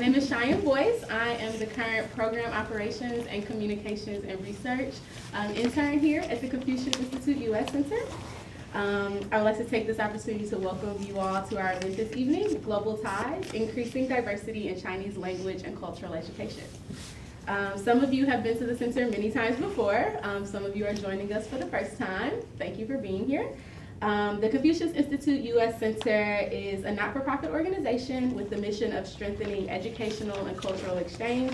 name is Cheyenne Boyce. I am the current Program Operations and Communications and Research intern here at the Confucius Institute U.S. Center. I would like to take this opportunity to welcome you all to our event this evening, Global Ties, Increasing Diversity in Chinese Language and Cultural Education. Some of you have been to the center many times before. Some of you are joining us for the first time. Thank you for being here. The Confucius Institute U.S. Center is a not-for-profit organization with the mission of strengthening educational and cultural exchange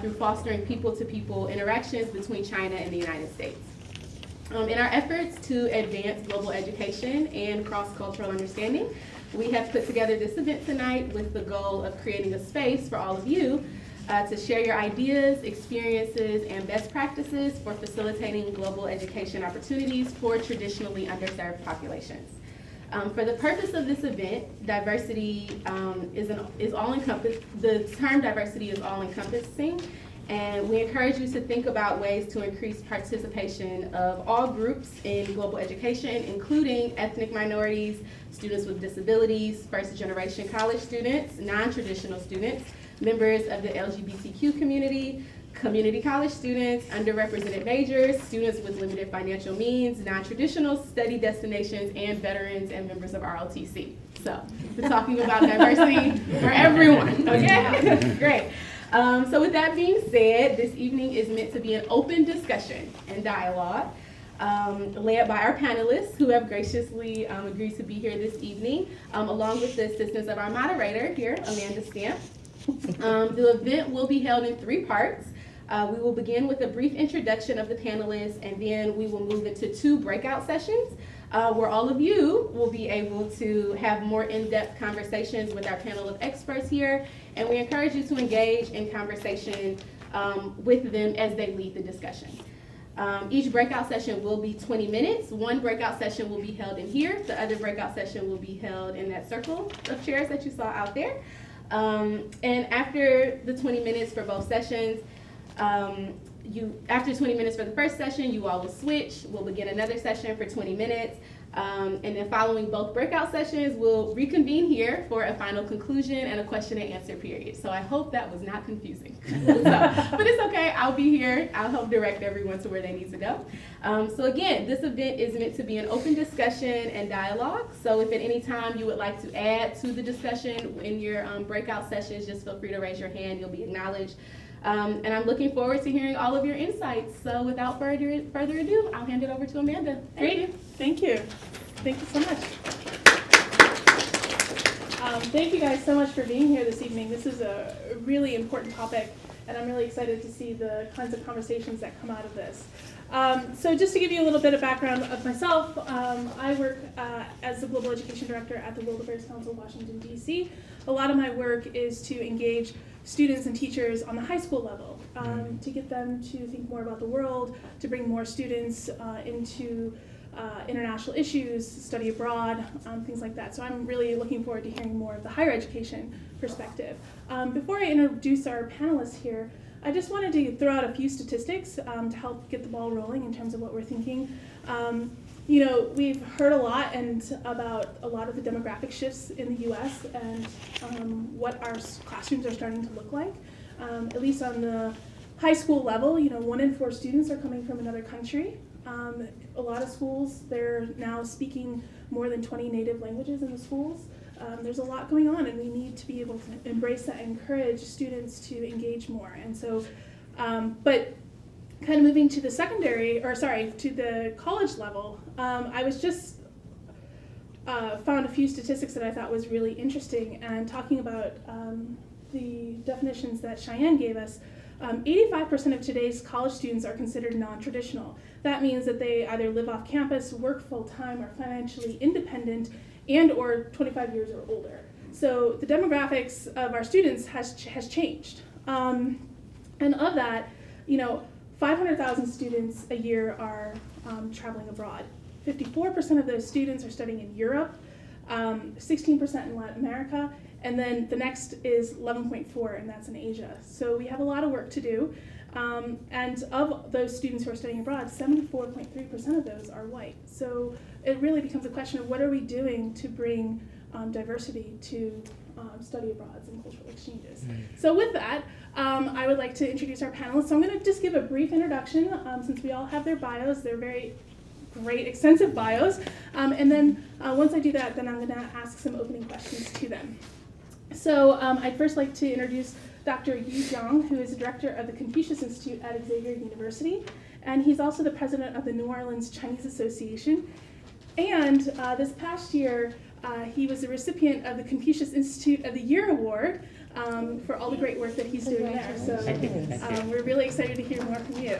through fostering people-to-people interactions between China and the United States. In our efforts to advance global education and cross-cultural understanding, we have put together this event tonight with the goal of creating a space for all of you to share your ideas, experiences, and best practices for facilitating global education opportunities for traditionally underserved populations. For the purpose of this event, diversity is all-encompassing. The term diversity is all-encompassing, and we encourage you to think about ways to increase participation of all groups in global education, including ethnic minorities, students with disabilities, first-generation college students, non-traditional students, members of the LGBTQ community, community college students, underrepresented majors, students with limited financial means, non-traditional study destinations, and veterans and members of ROTC. So we're talking about diversity for everyone, okay? Great. So with that being said, this evening is meant to be an open discussion and dialogue led by our panelists who have graciously agreed to be here this evening, along with the assistance of our moderator here, Amanda Stamp. The event will be held in 3 parts. We will begin with a brief introduction of the panelists, and then we will move into 2 breakout sessions where all of you will be able to have more in-depth conversations with our panel of experts here, and we encourage you to engage in conversation with them as they lead the discussion. Each breakout session will be 20 minutes. One breakout session will be held in here. The other breakout session will be held in that circle of chairs that you saw out there. And after the 20 minutes for both sessions, after 20 minutes for the first session, you all will switch. We'll begin another session for 20 minutes. And then following both breakout sessions, we'll reconvene here for a final conclusion and a question and answer period. So I hope that was not confusing. But it's okay, I'll be here. I'll help direct everyone to where they need to go. So again, this event is meant to be an open discussion and dialogue. So if at any time you would like to add to the discussion in your breakout sessions, just feel free to raise your hand, you'll be acknowledged. And I'm looking forward to hearing all of your insights. So without further ado, I'll hand it over to Amanda. Great, thank you. Thank you so much. Thank you guys so much for being here this evening. This is a really important topic, and I'm really excited to see the kinds of conversations that come out of this. So just to give you a little bit of background of myself, I work as the Global Education Director at the World Affairs Council of Washington, D.C. A lot of my work is to engage students and teachers on the high school level, to get them to think more about the world, to bring more students into international issues, study abroad, things like that. So I'm really looking forward to hearing more of the higher education perspective. Before I introduce our panelists here, I just wanted to throw out a few statistics to help get the ball rolling in terms of what we're thinking. You know, we've heard a lot about a lot of the demographic shifts in the U.S. and what our classrooms are starting to look like. At least on the high school level, you know, 1 in 4 students are coming from another country. A lot of schools, they're now speaking more than 20 native languages in the schools. There's a lot going on, and we need to be able to embrace that and encourage students to engage more. And so, but kind of moving to the to the college level, I was just found a few statistics that I thought was really interesting, and talking about the definitions that Cheyenne gave us. 85% of today's college students are considered non-traditional. That means that they either live off campus, work full-time, are financially independent, and or 25 years or older. So the demographics of our students has changed. And of that, you know, 500,000 students a year are traveling abroad. 54% of those students are studying in Europe, 16% in Latin America, and then the next is 11.4, and that's in Asia. So we have a lot of work to do. And of those students who are studying abroad, 74.3% of those are white. So it really becomes a question of what are we doing to bring diversity to study abroads and cultural exchanges. So with that, I would like to introduce our panelists. So I'm going to just give a brief introduction since we all have their bios. They're very great, extensive bios. And then once I do that, then I'm going to ask some opening questions to them. So I'd first like to introduce Dr. Yu Zhang, who is the director of the Confucius Institute at Xavier University. And he's also the president of the New Orleans Chinese Association. And this past year, he was the recipient of the Confucius Institute of the Year Award for all the great work that he's doing there. So we're really excited to hear more from you.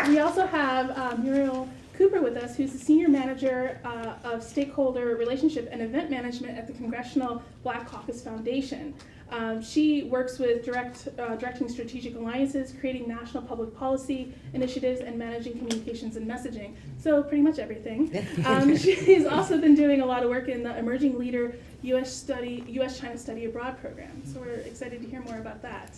We also have Muriel Cooper with us, who's the Senior Manager of Stakeholder Relationship and Event Management at the Congressional Black Caucus Foundation. She works with directing strategic alliances, creating national public policy initiatives, and managing communications and messaging. So pretty much everything. She's also been doing a lot of work in the Emerging Leader U.S.-China Study Abroad program. So we're excited to hear more about that.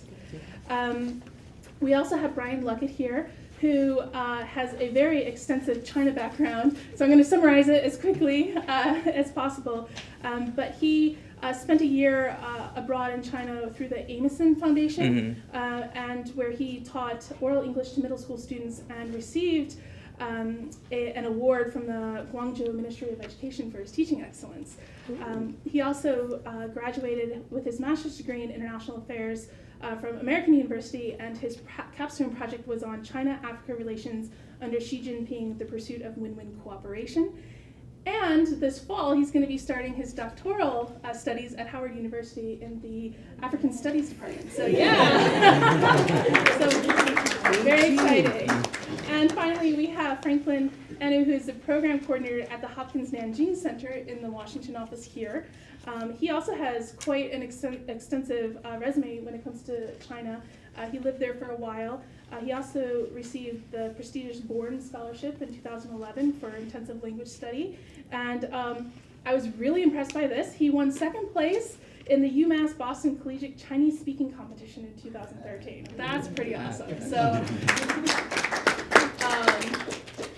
We also have Brian Luckett here, who has a very extensive China background. So I'm going to summarize it as quickly as possible. But he spent a year abroad in China through the Amison Foundation, and where he taught oral English to middle school students and received an award from the Guangzhou Ministry of Education for his teaching excellence. He also graduated with his master's degree in international affairs from American University, and his capstone project was on China-Africa relations under Xi Jinping, the pursuit of win-win cooperation. And this fall, he's going to be starting his doctoral studies at Howard University in the African Studies Department. So yeah, so very exciting. And finally, we have Franklin Enu, who is the program coordinator at the Hopkins Nanjing Center in the Washington office here. He also has quite an extensive resume when it comes to China. He lived there for a while. He also received the prestigious Bourne Scholarship in 2011 for intensive language study. And I was really impressed by this. He won second place in the UMass Boston Collegiate Chinese Speaking Competition in 2013. That's pretty awesome. So,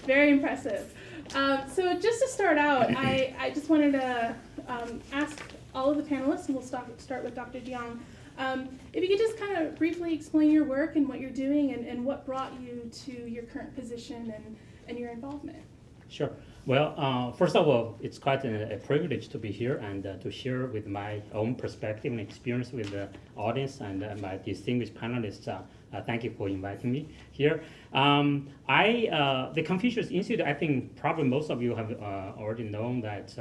very impressive. So just to start out, I just wanted to ask all of the panelists, and we'll start with Dr. Jiang, if you could just kind of briefly explain your work and what you're doing and what brought you to your current position and your involvement. Sure. Well, first of all, it's quite a privilege to be here and to share with my own perspective and experience with the audience and my distinguished panelists. Thank you for inviting me here. The Confucius Institute, I think probably most of you have already known that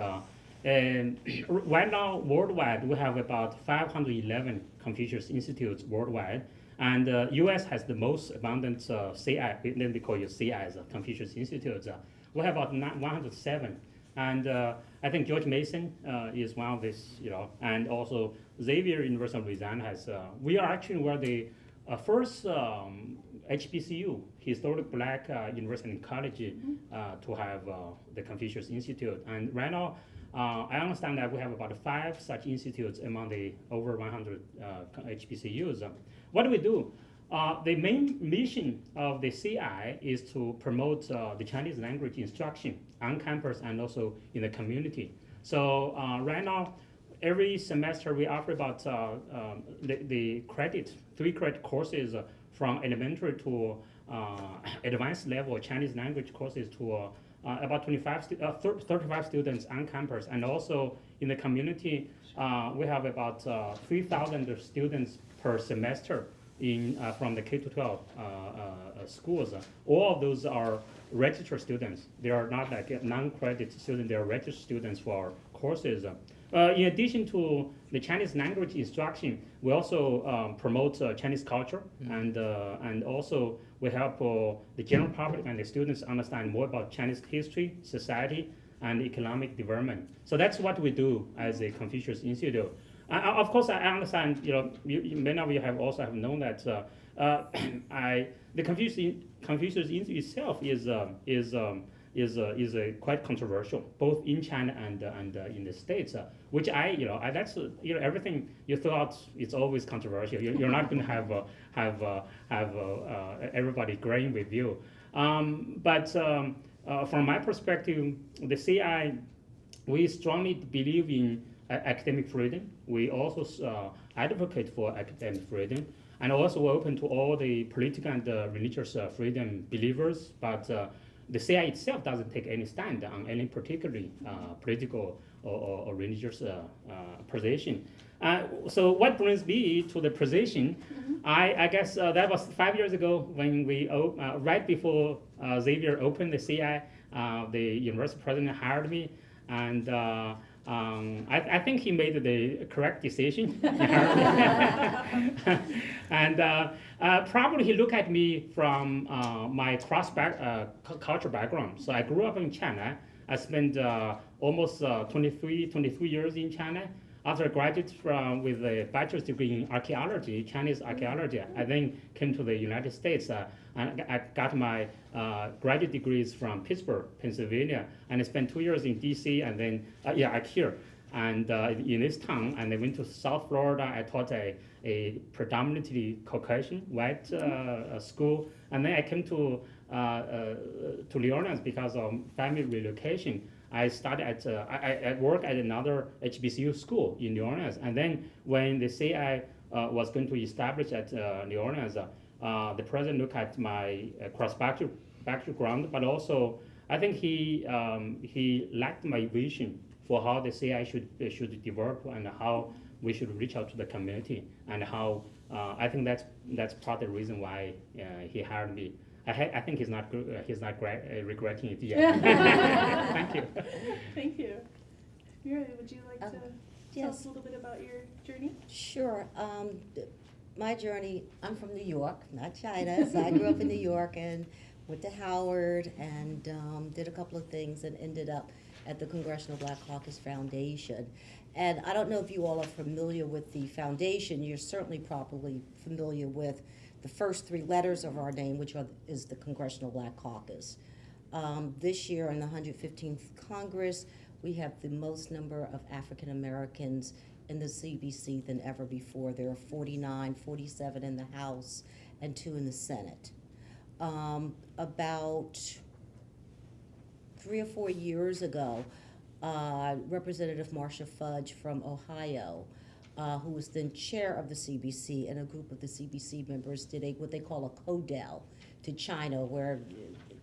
right now, worldwide, we have about 511 Confucius Institutes worldwide. And the US has the most abundant CI, then we call it CIs, Confucius Institutes. We have about 107. And I think George Mason is one of these, and also Xavier University of Louisiana has, we are actually one of the first HBCU, Historic Black University and College, to have the Confucius Institute. And right now, I understand that we have about 5 such institutes among the over 100 HBCUs. What do we do? The main mission of the CI is to promote the Chinese language instruction on campus and also in the community. So right now, every semester we offer about the 3 credit courses from elementary to advanced level Chinese language courses to about 35 students on campus. And also in the community, we have about 3,000 students per semester from the K-12 schools. All of those are registered students. They are not like non-credit students, they are registered students for our courses. In addition to the Chinese language instruction, we also promote Chinese culture, and also we help the general public and the students understand more about Chinese history, society, and economic development. So that's what we do as a Confucius Institute. Of course, I understand. Many of you have also known that the Confucius Institute itself is quite controversial, both in China and in the States. Which that's everything you thought it's always controversial. You're not going to have everybody agreeing with you. But from my perspective, the CI we strongly believe in academic freedom. We also advocate for academic freedom, and also we're open to all the political and religious freedom believers. But the CI itself doesn't take any stand on any particular political or religious position. So what brings me to the position, I guess that was 5 years ago when we, right before Xavier opened the CI, the university president hired me, and I think he made the correct decision. And probably he looked at me from my cultural background. So I grew up in China. I spent almost 23 years in China. After I graduated with a bachelor's degree in archaeology, Chinese archaeology, I then came to the United States and I got my graduate degrees from Pittsburgh, Pennsylvania, and I spent 2 years in DC and then, here. And in this town, and I went to South Florida. I taught a predominantly Caucasian white school, and then I came to New Orleans because of family relocation. I started I worked at another HBCU school in New Orleans, and then when the CI was going to establish at New Orleans, the president looked at my background, but also I think he liked my vision for how the CI should develop and how we should reach out to the community, and how I think that's part of the reason why he hired me. I think he's not regretting it yet. Thank you. Thank you. Muriel, would you like to tell us a little bit about your journey? Sure. My journey, I'm from New York, not China, so I grew up in New York and went to Howard and did a couple of things and ended up at the Congressional Black Caucus Foundation. And I don't know if you all are familiar with the foundation. You're certainly probably familiar with the first three letters of our name, which is the Congressional Black Caucus. This year in the 115th Congress, we have the most number of African Americans in the CBC than ever before. There are 49, 47 in the House, and 2 in the Senate. About 3 or 4 years ago, Representative Marcia Fudge from Ohio, who was then chair of the CBC, and a group of the CBC members did what they call a co-del to China, where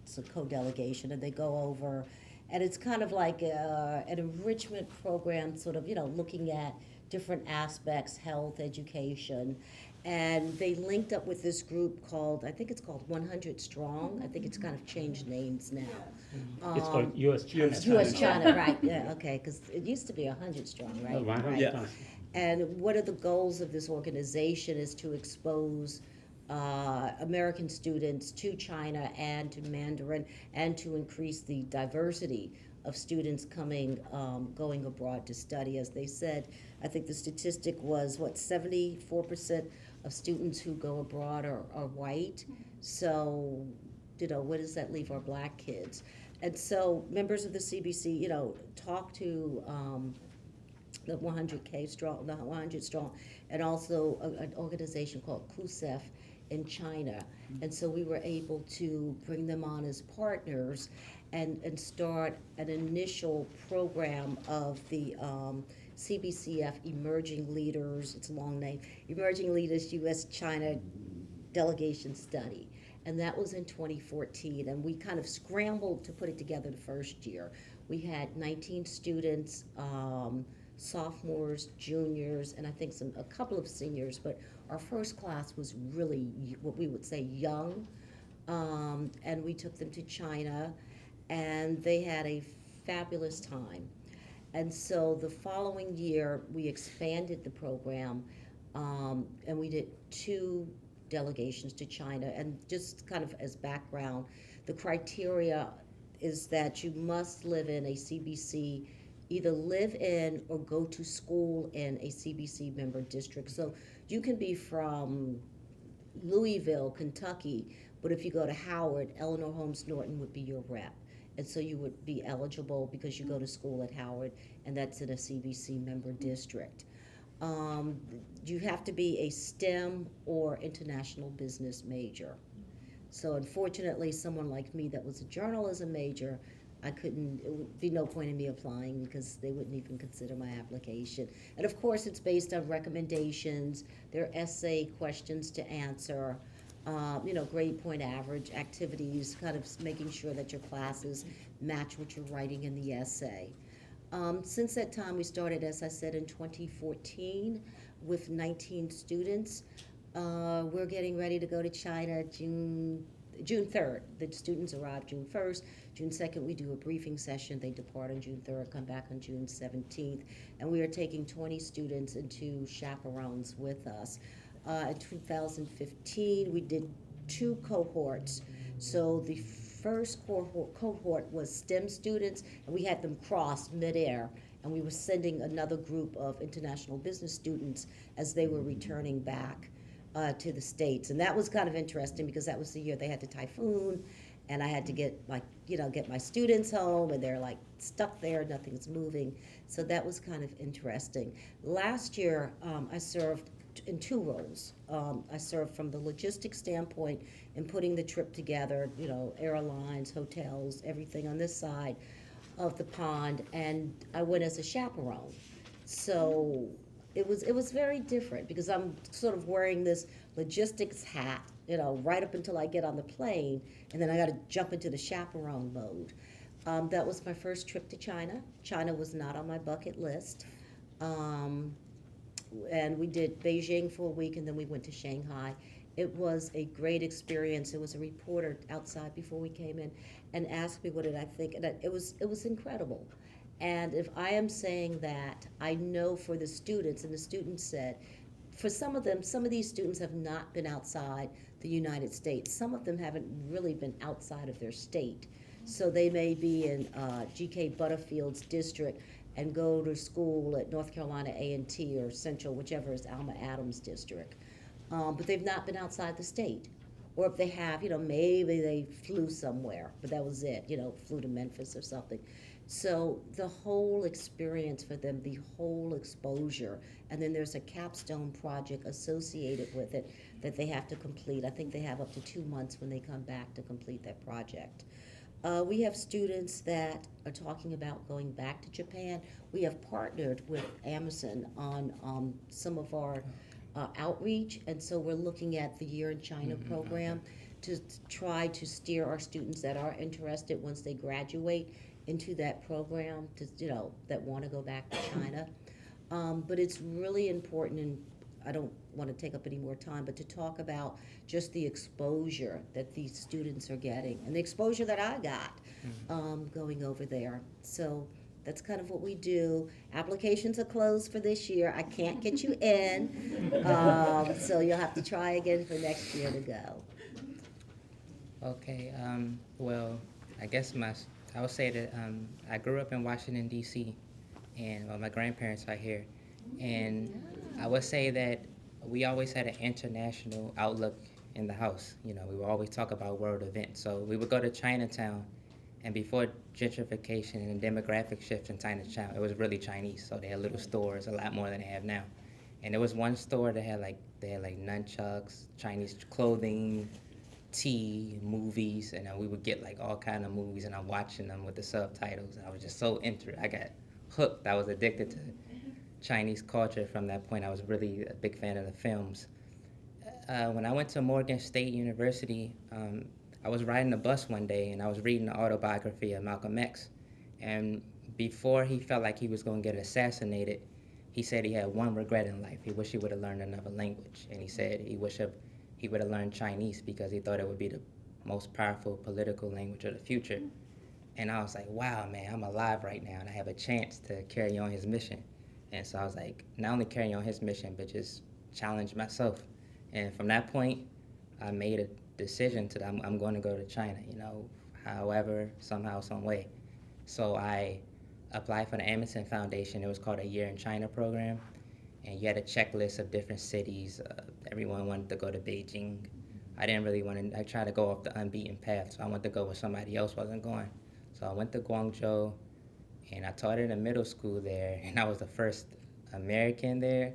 it's a co-delegation, and they go over, and it's kind of like an enrichment program, sort of, looking at different aspects, health, education, and they linked up with this group called, I think it's called 100 Strong. I think it's kind of changed names now. It's called U.S. China. U.S. China, right, yeah, okay, because it used to be 100 Strong, right? 100 Right. Yeah. And one of the goals of this organization is to expose American students to China and to Mandarin, and to increase the diversity of students going abroad to study. As they said, I think the statistic was, 74% of students who go abroad are white. So, what does that leave our black kids? And so members of the CBC, talk to the 100K strong, the 100 strong, and also an organization called CUSEF in China. And so we were able to bring them on as partners and start an initial program of the CBCF Emerging Leaders, it's a long name, Emerging Leaders U.S.-China Delegation Study. And that was in 2014, and we kind of scrambled to put it together the first year. We had 19 students, sophomores, juniors, and I think a couple of seniors, but our first class was really what we would say young, and we took them to China, and they had a fabulous time. And so the following year, we expanded the program, and we did 2 delegations to China. And just kind of as background, the criteria is that you must live in a CBC, either live in or go to school in a CBC member district. So you can be from Louisville, Kentucky, but if you go to Howard, Eleanor Holmes Norton would be your rep. And so you would be eligible because you go to school at Howard, and that's in a CBC member district. You have to be a STEM or international business major. So unfortunately, someone like me that was a journalism major, I couldn't, it would be no point in me applying because they wouldn't even consider my application. And of course, it's based on recommendations, there are essay questions to answer, grade point average, activities, kind of making sure that your classes match what you're writing in the essay. Since that time, we started, as I said, in 2014 with 19 students. We're getting ready to go to China June 3rd. The students arrive June 1st. June 2nd, we do a briefing session. They depart on June 3rd, come back on June 17th. And we are taking 20 students and 2 chaperones with us. In 2015, we did 2 cohorts. So the first cohort was STEM students, and we had them cross midair. And we were sending another group of international business students as they were returning back to the States. And that was kind of interesting because that was the year they had the typhoon, and I had to get my students home, and they're like stuck there, nothing's moving. So that was kind of interesting. Last year, I served in 2 roles. I served from the logistics standpoint in putting the trip together, airlines, hotels, everything on this side of the pond, and I went as a chaperone. So it was very different because I'm sort of wearing this logistics hat, right up until I get on the plane, and then I got to jump into the chaperone mode. That was my first trip to China. China was not on my bucket list. And we did Beijing for a week, and then we went to Shanghai. It was a great experience. There was a reporter outside before we came in and asked me what did I think, and it was incredible. And if I am saying that, I know for the students, and the students said, for some of them, some of these students have not been outside the United States. Some of them haven't really been outside of their state. So they may be in G.K. Butterfield's district and go to school at North Carolina A&T or Central, whichever is Alma Adams' district. But they've not been outside the state. Or if they have, maybe they flew somewhere, but that was it, flew to Memphis or something. So the whole experience for them, the whole exposure, and then there's a capstone project associated with it that they have to complete. I think they have up to 2 months when they come back to complete that project. We have students that are talking about going back to Japan. We have partnered with Amazon on some of our outreach, and so we're looking at the Year in China program to try to steer our students that are interested once they graduate into that program that want to go back to China. But it's really important, and I don't want to take up any more time, but to talk about just the exposure that these students are getting and the exposure that I got going over there. So that's kind of what we do. Applications are closed for this year. I can't get you in, so you'll have to try again for next year to go. Okay, well, I guess I would say that I grew up in Washington, D.C., and my grandparents are here. And I would say that we always had an international outlook in the house. We would always talk about world events. So we would go to Chinatown, and before gentrification and the demographic shift in Chinatown, it was really Chinese. So they had little stores, a lot more than they have now. And there was one store that had like nunchucks, Chinese clothing, tea, movies, and we would get like all kind of movies, and I'm watching them with the subtitles. I was just so into it. I got hooked. I was addicted to Chinese culture from that point. I was really a big fan of the films. When I went to Morgan State University, I was riding the bus one day, and I was reading the autobiography of Malcolm X. And before he felt like he was going to get assassinated, he said he had one regret in life. He wished he would have learned another language. And he said he wished he would have learned Chinese because he thought it would be the most powerful political language of the future. And I was like, wow, man, I'm alive right now, and I have a chance to carry on his mission. And so I was like, not only carry on his mission, but just challenge myself. And from that point, I made a decision that I'm going to go to China, however, somehow, some way. So I applied for the Amazon Foundation. It was called a Year in China program. And you had a checklist of different cities. Everyone wanted to go to Beijing. I didn't really want to, I tried to go off the unbeaten path, so I wanted to go where somebody else wasn't going. So I went to Guangzhou, and I taught in a middle school there, and I was the first American there,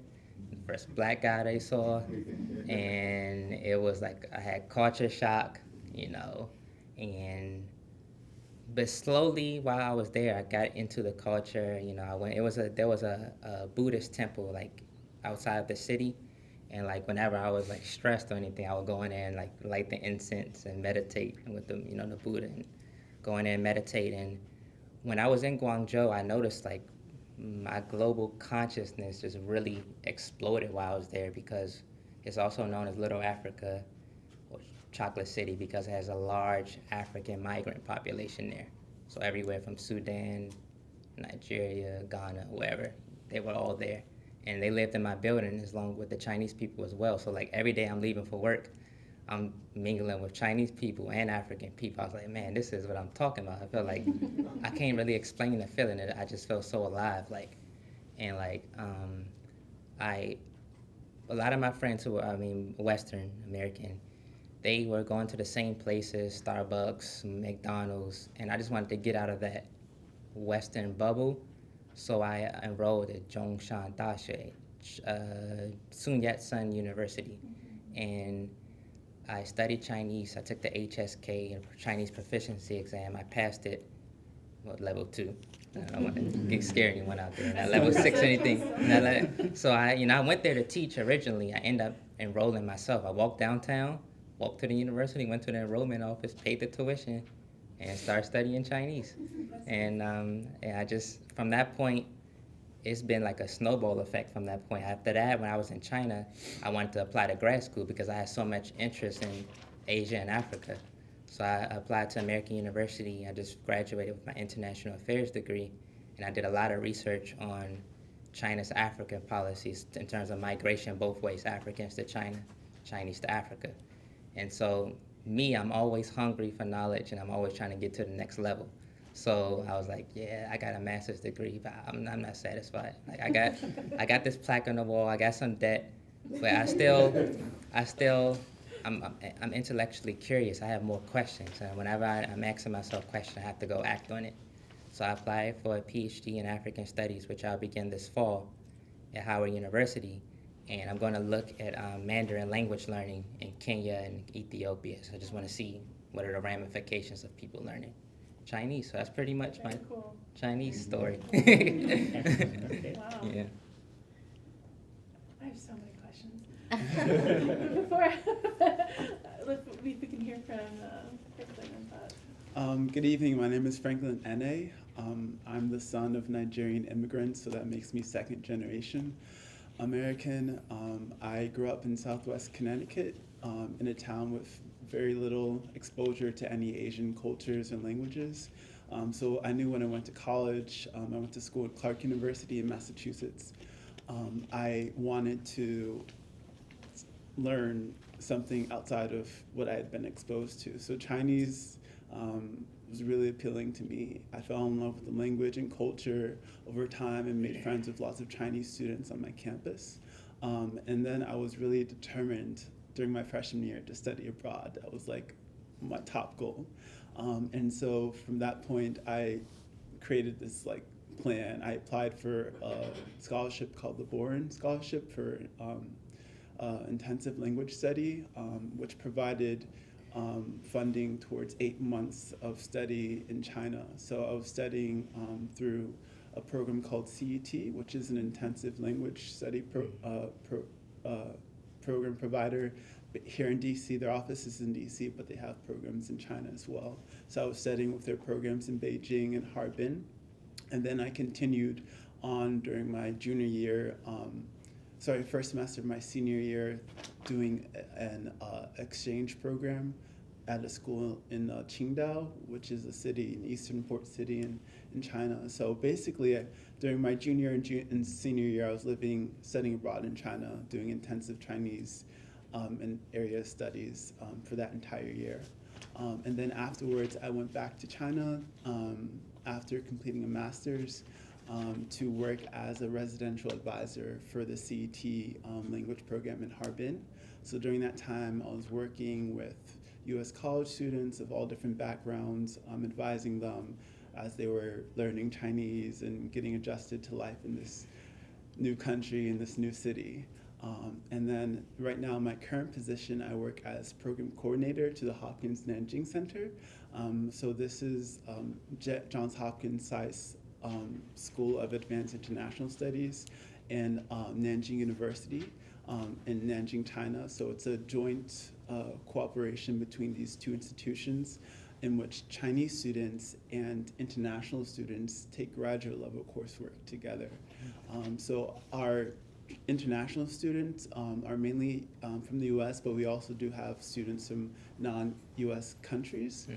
the first black guy they saw, and it was like I had culture shock, and but slowly while I was there, I got into the culture. You know, I went. There was a Buddhist temple like outside of the city, and like whenever I was like stressed or anything, I would go in there and like light the incense and meditate with the Buddha, and go in there and meditate. And when I was in Guangzhou, I noticed like my global consciousness just really exploded while I was there, because it's also known as Little Africa or Chocolate City because it has a large African migrant population there. So everywhere from Sudan, Nigeria, Ghana, wherever, they were all there. And they lived in my building along with the Chinese people as well. So like every day I'm leaving for work, I'm mingling with Chinese people and African people. I was like, man, this is what I'm talking about. I felt like I can't really explain the feeling. I just felt so alive, like, and like a lot of my friends who were, Western American, they were going to the same places, Starbucks, McDonald's, and I just wanted to get out of that Western bubble. So I enrolled at Zhongshan Dashi, Sun Yat-sen University, and I studied Chinese. I took the HSK, Chinese proficiency exam. I passed it, level 2. I don't want to get scared anyone out there. Not level 6 or anything. So I went there to teach originally. I ended up enrolling myself. I walked downtown, walked to the university, went to the enrollment office, paid the tuition, and started studying Chinese. And I just, from that point, it's been like a snowball effect from that point. After that, when I was in China, I wanted to apply to grad school because I had so much interest in Asia and Africa. So I applied to American University. I just graduated with my international affairs degree, and I did a lot of research on China's African policies in terms of migration both ways, Africans to China, Chinese to Africa. And so I'm always hungry for knowledge, and I'm always trying to get to the next level. So I was like, yeah, I got a master's degree, but I'm not satisfied. Like I got this plaque on the wall, I got some debt, but I'm intellectually curious. I have more questions, and whenever I'm asking myself questions, I have to go act on it. So I applied for a PhD in African Studies, which I'll begin this fall at Howard University, and I'm going to look at Mandarin language learning in Kenya and Ethiopia. So I just want to see what are the ramifications of people learning Chinese. So that's pretty much my Chinese story. Wow. Yeah. I have so many questions. Before we can hear from Franklin and Bob. Good evening. My name is Franklin Ene. I'm the son of Nigerian immigrants, so that makes me second generation American. I grew up in Southwest Connecticut in a town with very little exposure to any Asian cultures and languages. So I knew when I went to college, I went to school at Clark University in Massachusetts. I wanted to learn something outside of what I had been exposed to. So Chinese was really appealing to me. I fell in love with the language and culture over time and made friends with lots of Chinese students on my campus. And then I was really determined during my freshman year to study abroad. That was like my top goal. And so from that point, I created this like plan. I applied for a scholarship called the Boren Scholarship for intensive language study, which provided funding towards 8 months of study in China. So I was studying through a program called CET, which is an intensive language study program provider here in DC. Their office is in DC, but they have programs in China as well. So I was studying with their programs in Beijing and Harbin. And then I continued on during my junior year, first semester of my senior year, doing an exchange program at a school in Qingdao, which is a city, an eastern port city in China. So basically, during my junior and senior year, I was studying abroad in China, doing intensive Chinese and area studies for that entire year. And then afterwards, I went back to China after completing a master's to work as a residential advisor for the CET language program in Harbin. So during that time, I was working with U.S. college students of all different backgrounds, advising them as they were learning Chinese and getting adjusted to life in this new country, in this new city. And then right now, my current position, I work as program coordinator to the Hopkins Nanjing Center. So this is Johns Hopkins SAIS School of Advanced International Studies and Nanjing University in Nanjing, China. So it's a joint cooperation between these two institutions in which Chinese students and international students take graduate level coursework together. So our international students are mainly from the US, but we also do have students from non-US countries.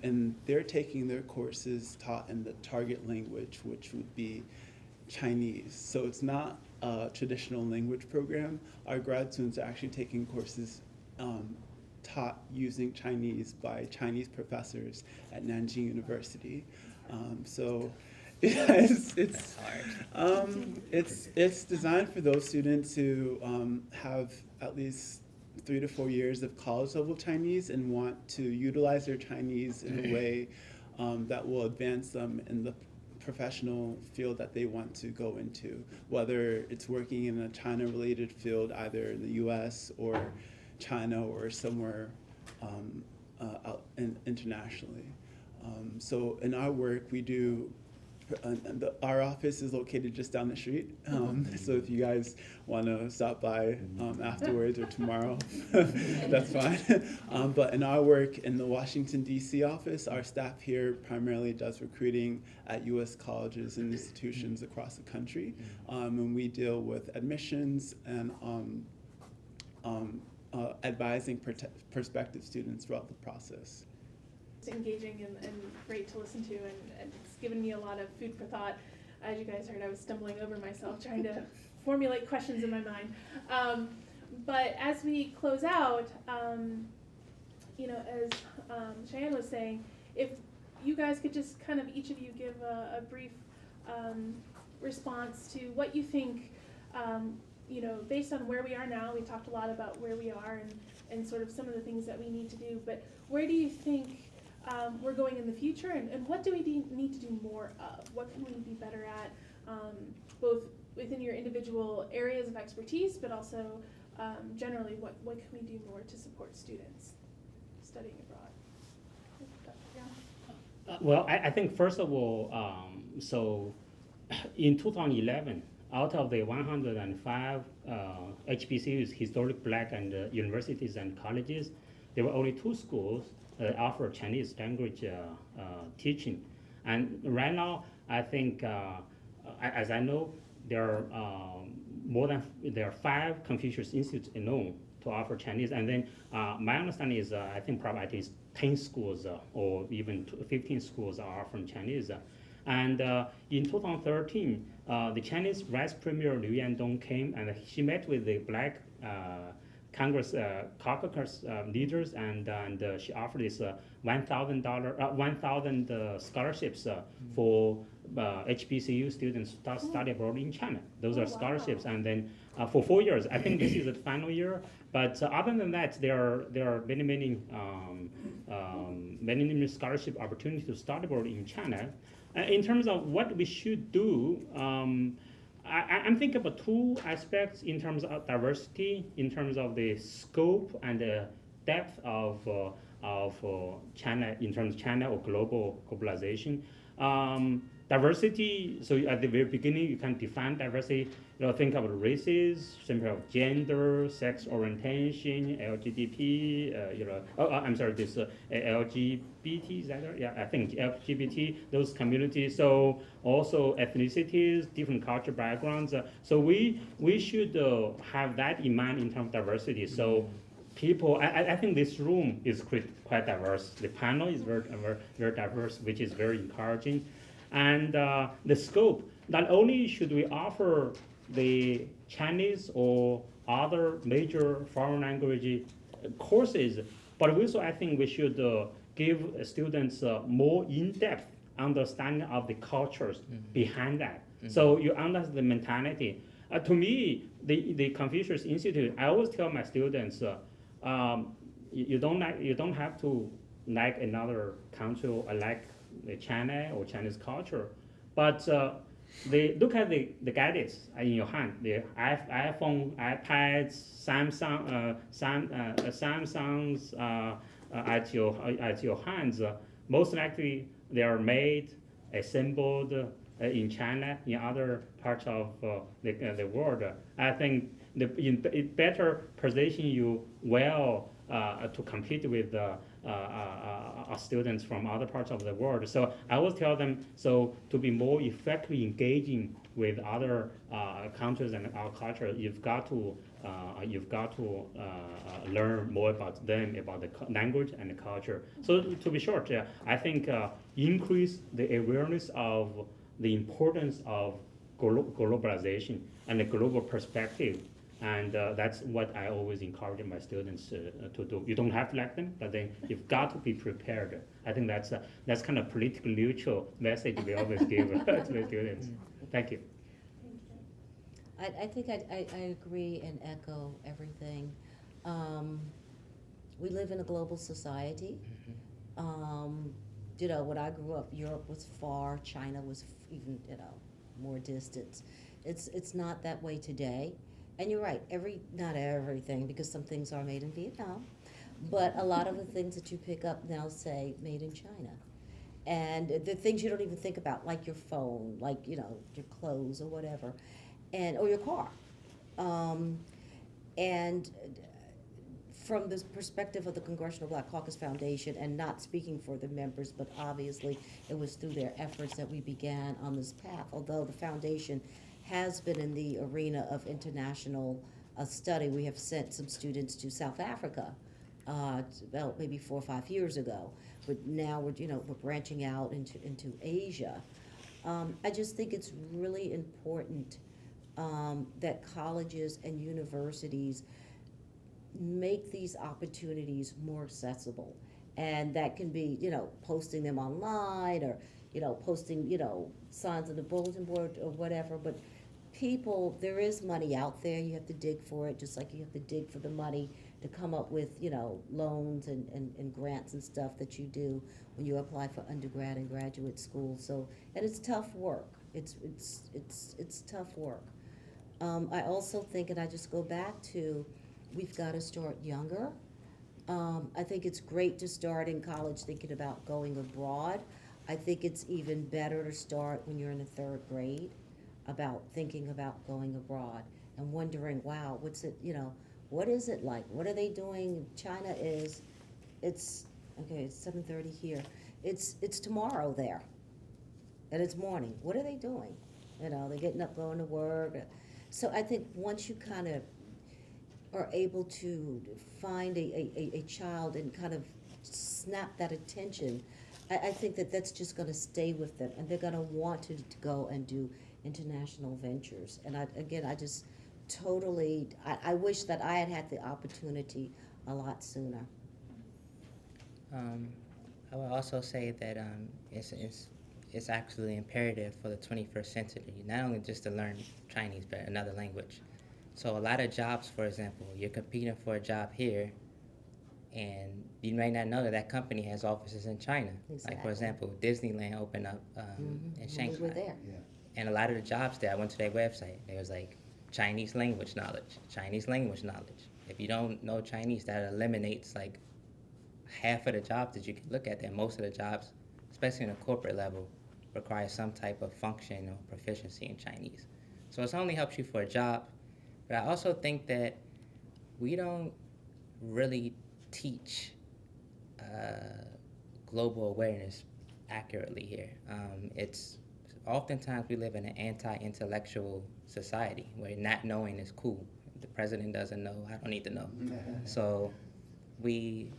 And they're taking their courses taught in the target language, which would be Chinese. So it's not a traditional language program. Our grad students are actually taking courses taught using Chinese by Chinese professors at Nanjing University. So yeah, it's designed for those students who have at least 3 to 4 years of college level Chinese and want to utilize their Chinese in a way that will advance them in the professional field that they want to go into, whether it's working in a China related field either in the US or China or somewhere internationally. So in our work, we do, our office is located just down the street. So if you guys want to stop by afterwards or tomorrow, that's fine. But in our work in the Washington, D.C. office, our staff here primarily does recruiting at U.S. colleges and institutions across the country. And we deal with admissions and advising prospective students throughout the process. It's engaging and great to listen to, and it's given me a lot of food for thought. As you guys heard, I was stumbling over myself trying to formulate questions in my mind. But as we close out, you know, as Cheyenne was saying, if you guys could just kind of each of you give a brief response to what you think, you know, based on where we are now. We talked a lot about where we are and sort of some of the things that we need to do, but where do you think we're going in the future, and what do we need to do more of? What can we be better at, both within your individual areas of expertise, but also generally, what can we do more to support students studying abroad? Well, I think first of all, so in 2011, out of the 105 HBCUs, historic black and universities and colleges, there were only 2 schools offer Chinese language teaching. And right now, I think, as I know, there are there are 5 Confucius Institutes alone to offer Chinese. And then my understanding is, I think probably at least 10 schools or even 15 schools are offering Chinese. And in 2013, the Chinese Vice Premier Liu Yandong came and she met with the black Congress Caucus leaders, and she offered this $1,000 scholarships for HBCU students to study abroad in China. Those are scholarships, and then for 4 years. I think this is the final year. But other than that, there are many scholarship opportunities to study abroad in China. In terms of what we should do, I'm thinking about 2 aspects in terms of diversity, in terms of the scope and the depth of China, in terms of China or globalization. Diversity, so at the very beginning, you can define diversity. You know, think about races, think of gender, sex orientation, LGBT, LGBT, is that right? Yeah, I think LGBT, those communities. So also ethnicities, different cultural backgrounds. So we should have that in mind in terms of diversity. So people, I think this room is quite diverse. The panel is very diverse, which is very encouraging. And the scope, not only should we offer the Chinese or other major foreign language courses, but also I think we should give students more in-depth understanding of the cultures behind that. So you understand the mentality. To me, the Confucius Institute, I always tell my students, you don't have to like another country or like China or Chinese culture, but they look at the gadgets in your hand, the iPhone, iPads, Samsungs at your hands. Most likely they are made, assembled in China, in other parts of the world. I think it better position you well to compete with students from other parts of the world. So I will tell them, so to be more effectively engaging with other countries and our culture, you've got to learn more about them, about the language and the culture. So to be short, I think increase the awareness of the importance of globalization and the global perspective. And that's what I always encourage my students to do. You don't have to like them, but then you've got to be prepared. I think that's kind of politically neutral message we always give to the students. Thank you. I think I agree and echo everything. We live in a global society. You know, when I grew up, Europe was far, China was even, you know, more distant. It's not that way today. And you're right, not everything, because some things are made in Vietnam, but a lot of the things that you pick up now say made in China. And the things you don't even think about, like your phone, like, you know, your clothes or whatever, or your car. And from the perspective of the Congressional Black Caucus Foundation, and not speaking for the members, but obviously it was through their efforts that we began on this path, although the foundation has been in the arena of international study. We have sent some students to South Africa about maybe 4 or 5 years ago, but now we're branching out into Asia. I just think it's really important that colleges and universities make these opportunities more accessible, and that can be, you know, posting them online, or, you know, posting, you know, signs on the bulletin board or whatever. But people, there is money out there. You have to dig for it, just like you have to dig for the money to come up with, you know, loans and grants and stuff that you do when you apply for undergrad and graduate school. So, and it's tough work. It's tough work. I also think, and I just go back to, we've got to start younger. I think it's great to start in college thinking about going abroad. I think it's even better to start when you're in the 3rd grade, about thinking about going abroad and wondering, wow, what's it, you know, what is it like? What are they doing? China it's 7:30 here. It's tomorrow there, and it's morning. What are they doing? You know, they're getting up, going to work. So I think once you kind of are able to find a child and kind of snap that attention, I think that's just going to stay with them, and they're going to want to go and do international ventures. And I just totally, I wish that I had the opportunity a lot sooner. I would also say that it's actually imperative for the 21st century, not only just to learn Chinese, but another language. So a lot of jobs, for example, you're competing for a job here, and you may not know that company has offices in China. Exactly. Like, for example, Disneyland opened up in Shanghai. We were there. Yeah. And a lot of the jobs there, I went to their website, there was like Chinese language knowledge, Chinese language knowledge. If you don't know Chinese, that eliminates like half of the jobs that you can look at there. Most of the jobs, especially in a corporate level, require some type of function or proficiency in Chinese. So it only helps you for a job. But I also think that we don't really teach global awareness accurately here. Oftentimes we live in an anti-intellectual society where not knowing is cool. The president doesn't know, I don't need to know. So we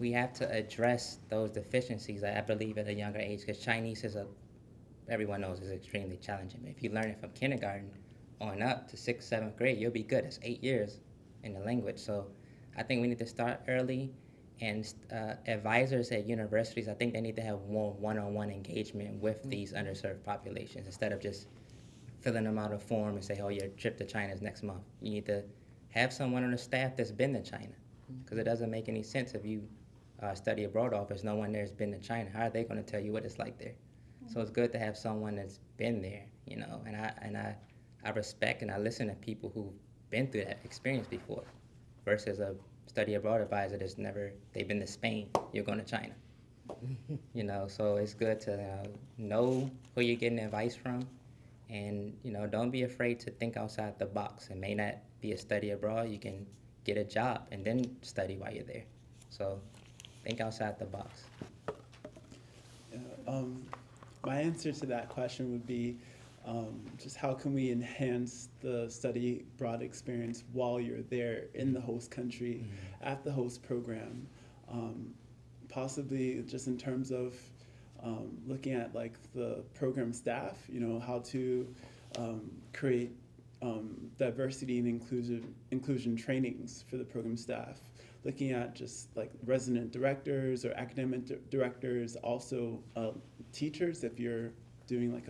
have to address those deficiencies, I believe, at a younger age, because Chinese everyone knows, is extremely challenging. If you learn it from kindergarten on up to 6th, 7th grade, you'll be good. It's 8 years in the language. So I think we need to start early, and advisors at universities, I think they need to have more one-on-one engagement with these underserved populations, instead of just filling them out a form and say, oh, your trip to China is next month. You need to have someone on the staff that's been to China, because it doesn't make any sense if you study abroad office, no one there's been to China. How are they going to tell you what it's like there? So it's good to have someone that's been there you know, and I respect and I listen to people who've been through that experience before, versus a study abroad advisor that's never, they've been to Spain, you're going to China. You know, so it's good to know who you're getting advice from, and, you know, don't be afraid to think outside the box. It may not be a study abroad, you can get a job and then study while you're there. So think outside the box. Yeah, my answer to that question would be just how can we enhance the study abroad experience while you're there in the host country, at the host program, possibly just in terms of looking at like the program staff, you know, how to create diversity and inclusion trainings for the program staff, looking at just like resident directors or academic directors, also teachers if you're doing like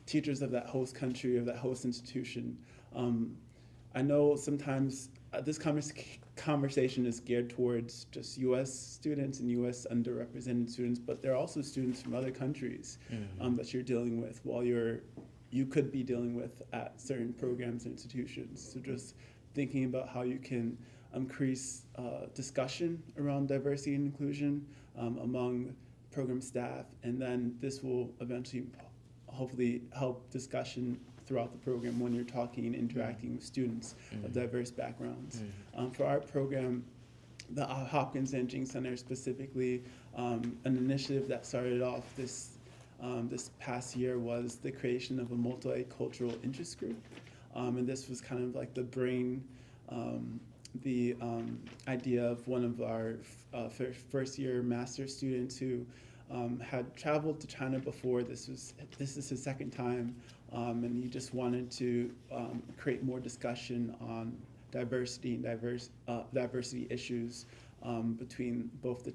teachers of that host country or that host institution. I know sometimes this conversation is geared towards just U.S. students and U.S. underrepresented students, but there are also students from other countries that you're dealing with while you could be dealing with at certain programs and institutions. So just thinking about how you can increase discussion around diversity and inclusion among program staff, and then this will eventually hopefully help discussion throughout the program when you're talking and interacting with students of diverse backgrounds. For our program, the Hopkins Engine Center specifically, an initiative that started off this past year was the creation of a multicultural interest group. And this was kind of like the brain, the idea of one of our first year master's students who had traveled to China before. This is his second time, and he just wanted to create more discussion on diversity and diversity issues between both the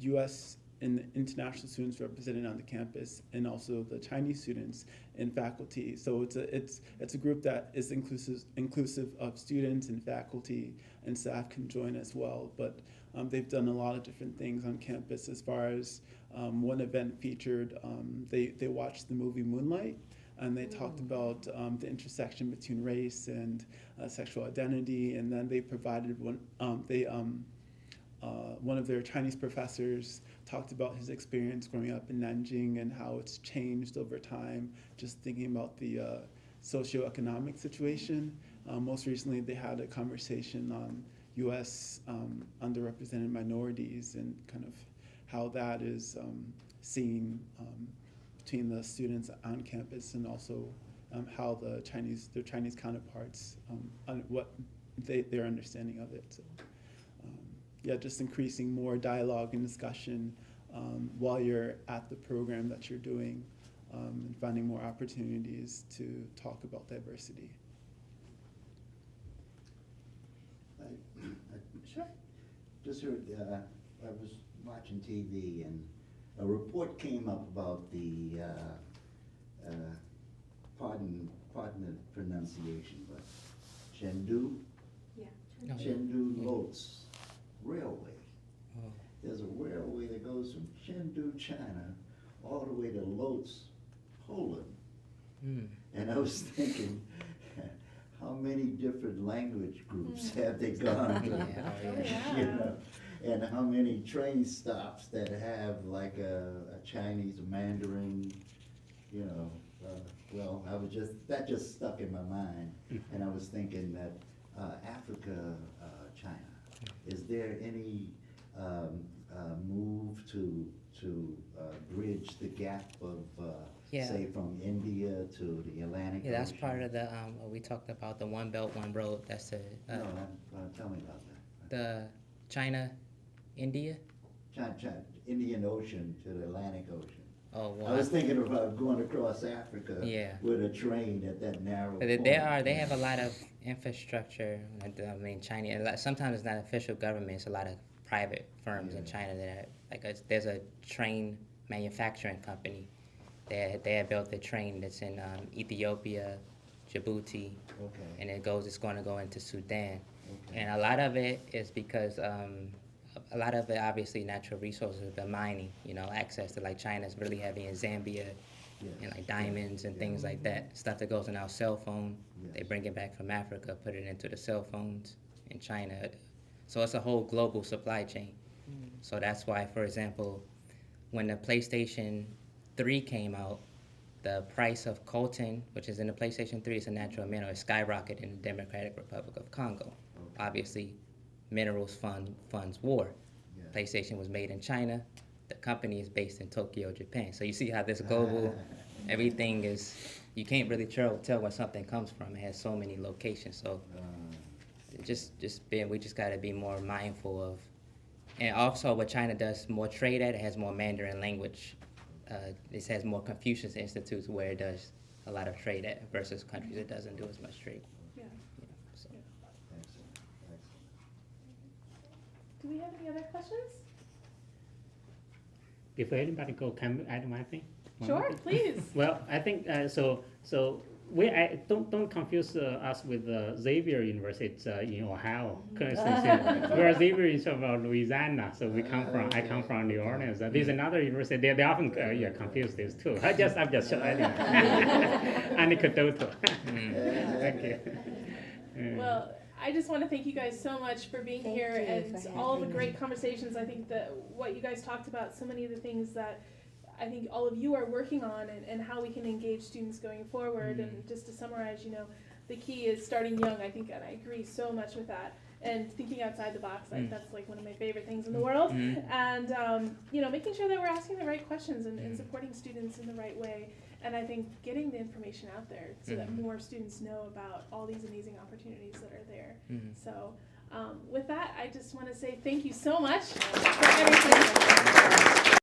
U.S. and international students represented on the campus, and also the Chinese students and faculty. So it's a group that is inclusive of students and faculty, and staff can join as well. But they've done a lot of different things on campus. As far as one event featured, they watched the movie Moonlight, and they talked about the intersection between race and sexual identity. And then they provided one of their Chinese professors talked about his experience growing up in Nanjing and how it's changed over time, just thinking about the socioeconomic situation. Most recently, they had a conversation on U.S. Underrepresented minorities and kind of how that is seen between the students on campus, and also how their Chinese counterparts, what their understanding of it. So, yeah, just increasing more dialogue and discussion while you're at the program that you're doing, and finding more opportunities to talk about diversity. Sure. Just heard, I was watching TV and a report came up about the, pardon the pronunciation, but Chengdu? Yeah. No. Chengdu Lotz Railway. Oh. There's a railway that goes from Chengdu, China, all the way to Lotz, Poland. And I was thinking, how many different language groups have they gone to? You know, and how many train stops that have like a Chinese Mandarin, you know, well, that just stuck in my mind. And I was thinking that Africa, China, is there any move to bridge the gap of, say, from India to the Atlantic Ocean? Yeah, that's part of the, we talked about the One Belt, One Road. That's the, No, tell me about that. the China, India. Indian Ocean to the Atlantic Ocean. Oh, I well, was thinking about going across Africa Yeah. with a train at that narrow but point. they have a lot of infrastructure. I mean, China, sometimes it's not official government, it's a lot of private firms in China that are, there's a train manufacturing company. They have built the train that's in Ethiopia, Djibouti, and it's going to go into Sudan. And a lot of it is because a lot of it, obviously, natural resources, but mining, access to, like, China's really heavy in Zambia and like diamonds and things like that. Stuff that goes in our cell phone, they bring it back from Africa, put it into the cell phones in China. So it's a whole global supply chain. So that's why, for example, when the PlayStation 3 came out, the price of coltan, which is in the PlayStation 3, it's a natural mineral, it skyrocketed in the Democratic Republic of Congo. Obviously, minerals funds war. PlayStation was made in China. The company is based in Tokyo, Japan. So you see how this global, everything is, you can't really tell where something comes from. It has so many locations. So we just got to be more mindful of, and also what China does more trade at, it has more Mandarin language. It has more Confucius institutes where it does a lot of trade at versus countries that doesn't do as much trade. Yeah. So. Excellent, excellent. Do we have any other questions? If anybody can add one thing? Sure, please. Well, I think so don't confuse us with Xavier University. It's in Ohio. We're Xavier is from Louisiana, so I come from New Orleans. There's another university. They often confuse this too. I'm just anecdotal. Thank you. Well, I just want to thank you guys so much for being Thank here you and for all the having great me. conversations. I think that what you guys talked about, so many of the things that I think all of you are working on, and how we can engage students going forward. And just to summarize, the key is starting young, I think, and I agree so much with that. And thinking outside the box, that's like one of my favorite things in the world. And, making sure that we're asking the right questions and supporting students in the right way. And I think getting the information out there so that more students know about all these amazing opportunities that are there. So with that, I just want to say thank you so much for everything.